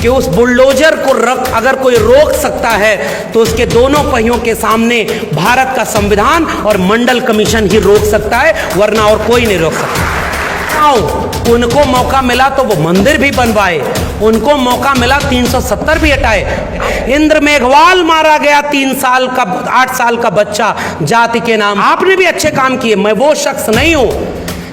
कि उस बुलडोजर को अगर कोई रोक सकता है तो उसके दोनों पहियों के सामने भारत का संविधान और मंडल कमीशन ही रोक सकता है, वरना और कोई नहीं रोक सकता। उनको मौका मिला तो वो मंदिर भी बनवाए, उनको मौका मिला 370 भी हटाए। इंद्र मेघवाल मारा गया 8 साल का बच्चा जाति के नाम। आपने भी अच्छे काम किए, मैं वो शख्स नहीं हूं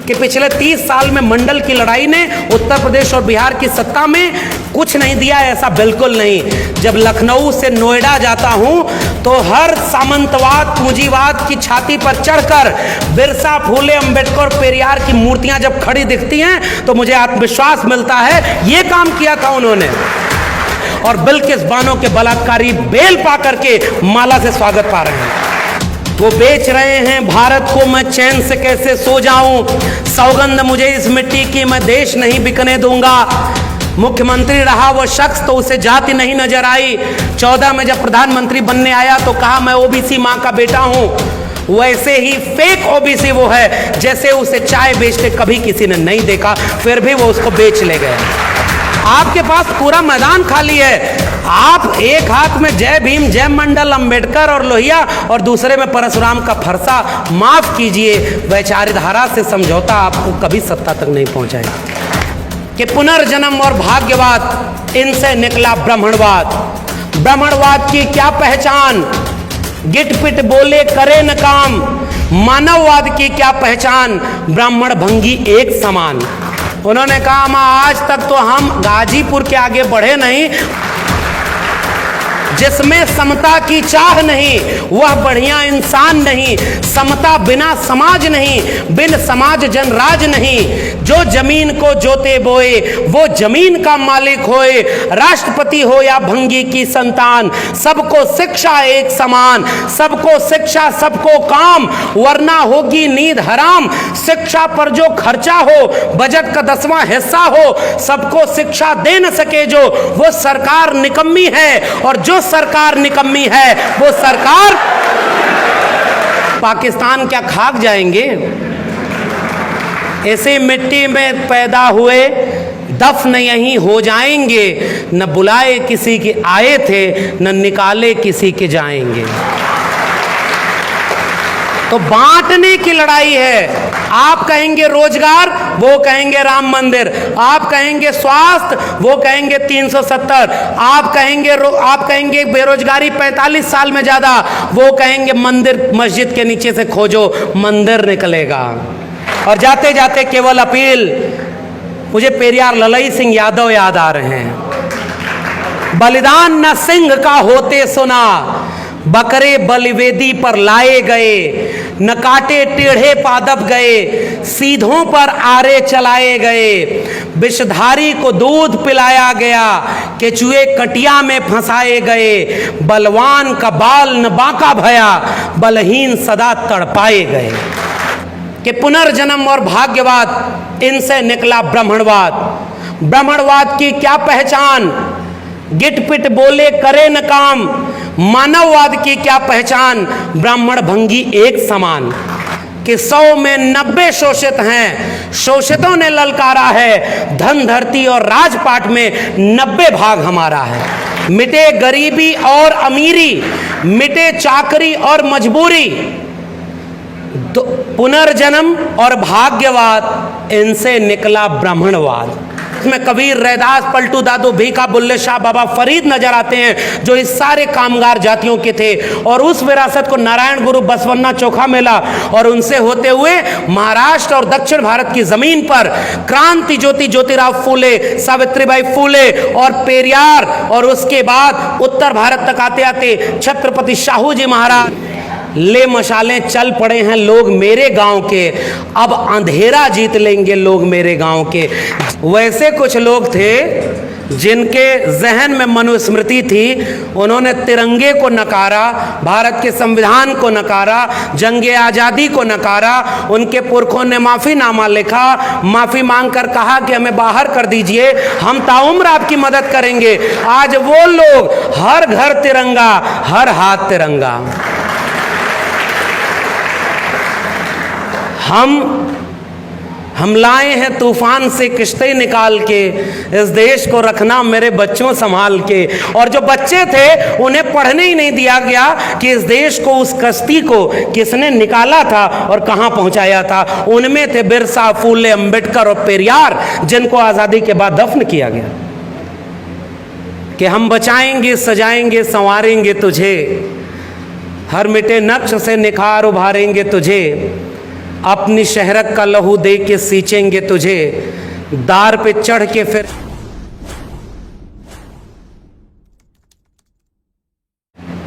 कि पिछले 30 साल में मंडल की लड़ाई ने उत्तर प्रदेश और बिहार की सत्ता में कुछ नहीं दिया, ऐसा बिल्कुल नहीं। जब लखनऊ से नोएडा जाता हूं तो हर सामंतवाद पूंजीवाद की छाती पर चढ़कर बिरसा, फूले, अंबेडकर, पेरियार की मूर्तियां जब खड़ी दिखती हैं तो मुझे आत्मविश्वास मिलता है ये काम किया था उन्होंने। और बिल्किस बानो के बलात्कारी बेल पा करके माला से स्वागत पा रहे हैं। वो बेच रहे हैं भारत को, मैं चैन से कैसे सो जाऊं, सौगंध मुझे इस मिट्टी की, मैं देश नहीं बिकने दूंगा। मुख्यमंत्री रहा वो शख्स तो उसे जाति नहीं नजर आई। 14 में जब प्रधानमंत्री बनने आया तो कहा मैं ओबीसी मां का बेटा हूं। वैसे ही फेक ओबीसी वो है जैसे उसे चाय बेचते कभी किसी ने नहीं देखा, फिर भी वो उसको बेच ले गए। आपके पास पूरा मैदान खाली है, आप एक हाथ में जय भीम, जय मंडल, अंबेडकर और लोहिया और दूसरे में परशुराम का फरसा। माफ कीजिए, वैचारधारा से समझौता आपको कभी सत्ता तक नहीं पहुंचाएगा। कि पुनर्जन्म और भाग्यवाद, इनसे निकला ब्राह्मणवाद। ब्राह्मणवाद की क्या पहचान, गिट पिट बोले करे न काम। मानववाद की क्या पहचान, ब्राह्मण भंगी एक समान। उन्होंने कहा आज तक तो हम गाजीपुर के आगे बढ़े नहीं, जिसमें समता की चाह नहीं वह बढ़िया इंसान नहीं। समता बिना समाज नहीं, बिन समाज जनराज नहीं। जो जमीन को जोते बोए वो जमीन का मालिक होए। राष्ट्रपति हो या भंगी की संतान, सबको शिक्षा एक समान। सबको शिक्षा सबको काम, वरना होगी नींद हराम। शिक्षा पर जो खर्चा हो बजट का 10वां हिस्सा हो, सबको शिक्षा दे न सके जो, वो सरकार निकम्मी है। और जो सरकार निकम्मी है वो सरकार, पाकिस्तान क्या खाक जाएंगे? ऐसे मिट्टी में पैदा हुए दफन यहीं हो जाएंगे। न बुलाए किसी के आए थे, न निकाले किसी के जाएंगे। तो बांटने की लड़ाई है। आप कहेंगे रोजगार, वो कहेंगे राम मंदिर। आप कहेंगे स्वास्थ्य, वो कहेंगे 370। आप कहेंगे बेरोजगारी 45 साल में ज्यादा, वो कहेंगे मंदिर मस्जिद के नीचे से खोजो मंदिर निकलेगा। और जाते जाते केवल अपील, मुझे पेरियार ललई सिंह यादव याद आ रहे हैं। बलिदान न सिंह का होते सुना, बकरे बलिवेदी पर लाए गए। न काटे टेढ़े पादप गए, सीधों पर आरे चलाए गए। विषधारी को दूध पिलाया गया, केचुए कटिया में फंसाए गए। बलवान का बाल न बांका भया, बलहीन सदा तड़पाए गए। कि पुनर्जन्म और भाग्यवाद, इनसे निकला ब्राह्मणवाद। ब्राह्मणवाद की क्या पहचान, गिट पिट बोले करे न काम। मानववाद की क्या पहचान, ब्राह्मण भंगी एक समान। कि 100 में 90 शोषित हैं, शोषितों ने ललकारा है। धन धरती और राजपाट में 90 भाग हमारा है। मिटे गरीबी और अमीरी, मिटे चाकरी और मजबूरी। पुनर्जन्म और भाग्यवाद, इनसे निकला ब्राह्मणवाद। इसमें कबीर, रैदास, पलटू दादू, भीखा, बुल्ले शाह, बाबा फरीद नजर आते हैं, जो इस सारे कामगार जातियों के थे। और उस विरासत को नारायण गुरु बसवन्ना चोखा मेला और उनसे होते हुए महाराष्ट्र और दक्षिण भारत की जमीन पर क्रांति ज्योति ज्योतिराव फूले, सावित्रीबाई फूले और पेरियार, और उसके बाद उत्तर भारत तक आते आते छत्रपति शाहू जी महाराज, ले मशालें चल पड़े हैं लोग मेरे गांव के। अब अंधेरा जीत लेंगे लोग मेरे गांव के। वैसे कुछ लोग थे जिनके जहन में मनुस्मृति थी, उन्होंने तिरंगे को नकारा, भारत के संविधान को नकारा, जंगे आज़ादी को नकारा। उनके पुरखों ने माफ़ीनामा लिखा, माफ़ी मांगकर कहा कि हमें बाहर कर दीजिए, हम ताउम्र आपकी मदद करेंगे। आज वो लोग, हर घर तिरंगा, हर हाथ तिरंगा। हम हम लाए हैं तूफान से किश्ते निकाल के, इस देश को रखना मेरे बच्चों संभाल के। और जो बच्चे थे उन्हें पढ़ने ही नहीं दिया गया कि इस देश को, उस कश्ती को किसने निकाला था और कहां पहुंचाया था। उनमें थे बिरसा, फूले, अंबेडकर और पेरियार, जिनको आजादी के बाद दफन किया गया। कि हम बचाएंगे, सजाएंगे, संवारेंगे तुझे, हर मिटे नक्श से निखार उभारेंगे तुझे, अपनी शहरक का लहू दे के सींचेंगे तुझे, दार पे चढ़ के फिर